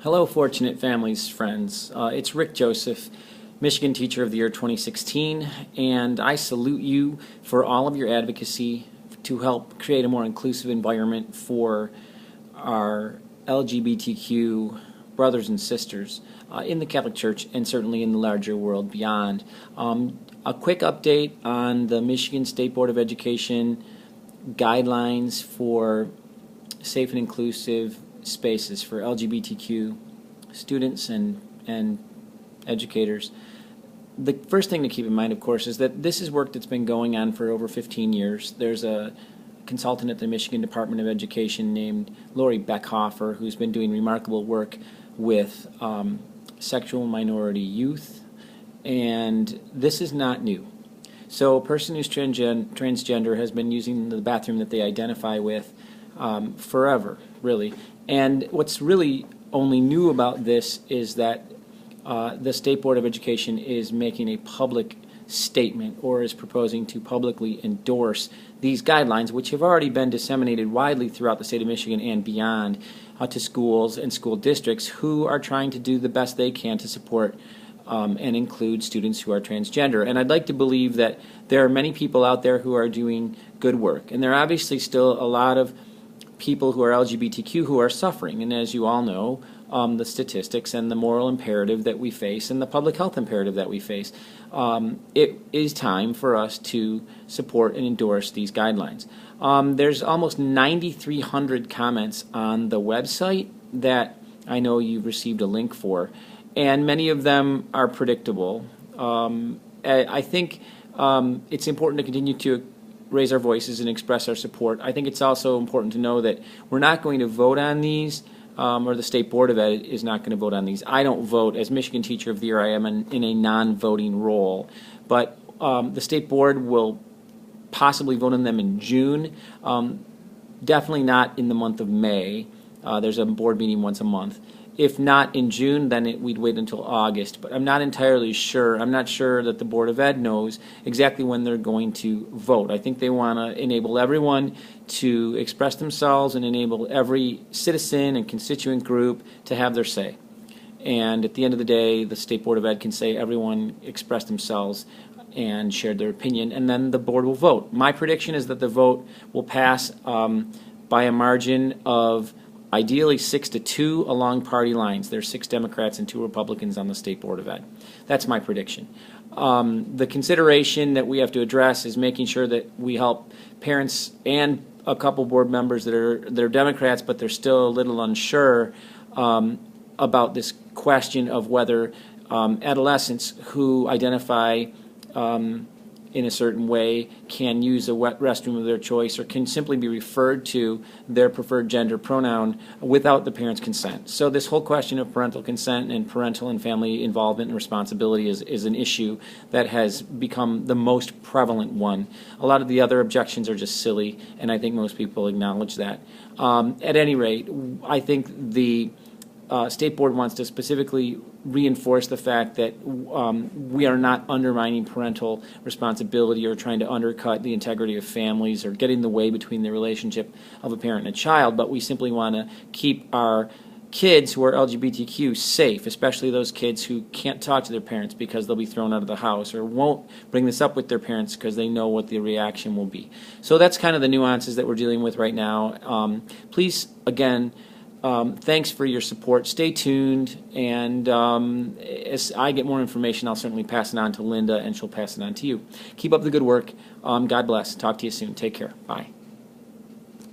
Hello, Fortunate Families friends. It's Rick Joseph, Michigan Teacher of the Year 2016, and I salute you for all of your advocacy to help create a more inclusive environment for our LGBTQ brothers and sisters in the Catholic Church and certainly in the larger world beyond. A quick update on the Michigan State Board of Education guidelines for safe and inclusive spaces for LGBTQ students and educators. The first thing to keep in mind, of course, is that this is work that's been going on for over 15 years. There's a consultant at the Michigan Department of Education named Lori Beckhofer who's been doing remarkable work with sexual minority youth, and this is not new. So a person who's transgender has been using the bathroom that they identify with forever, really. And what's really only new about this is that the State Board of Education is making a public statement or is proposing to publicly endorse these guidelines, which have already been disseminated widely throughout the state of Michigan and beyond to schools and school districts who are trying to do the best they can to support and include students who are transgender. And I'd like to believe that there are many people out there who are doing good work. And there are obviously still a lot of people who are LGBTQ who are suffering. And as you all know, the statistics and the moral imperative that we face and the public health imperative that we face, it is time for us to support and endorse these guidelines. There's almost 9,300 comments on the website that I know you've received a link for, and many of them are predictable. I think it's important to continue to raise our voices and express our support. I think it's also important to know that we're not going to vote on these, or the State Board of Ed is not going to vote on these. I don't vote. As Michigan Teacher of the Year, I am in a non-voting role. But the State Board will possibly vote on them in June, definitely not in the month of May. There's a board meeting once a month. If not in June, then we'd wait until August. But I'm not entirely sure. I'm not sure that the Board of Ed knows exactly when they're going to vote. I think they want to enable everyone to express themselves and enable every citizen and constituent group to have their say. And at the end of the day, the State Board of Ed can say everyone expressed themselves and shared their opinion, and then the board will vote. My prediction is that the vote will pass by a margin of ideally 6-2 along party lines. There's 6 Democrats and 2 Republicans on the State Board of Ed. That's my prediction. The consideration that we have to address is making sure that we help parents and a couple board members that are Democrats, but they're still a little unsure about this question of whether adolescents who identify in a certain way can use a wet restroom of their choice or can simply be referred to their preferred gender pronoun without the parent's consent. So this whole question of parental consent and parental and family involvement and responsibility is an issue that has become the most prevalent one. A lot of the other objections are just silly, and I think most people acknowledge that. At any rate, I think the State Board wants to specifically reinforce the fact that we are not undermining parental responsibility or trying to undercut the integrity of families or get in the way between the relationship of a parent and a child, but we simply want to keep our kids who are LGBTQ safe, especially those kids who can't talk to their parents because they'll be thrown out of the house or won't bring this up with their parents because they know what the reaction will be. So that's kind of the nuances that we're dealing with right now. Please, again, thanks for your support. Stay tuned, and as I get more information, I'll certainly pass it on to Linda, and she'll pass it on to you. Keep up the good work. God bless. Talk to you soon. Take care. Bye.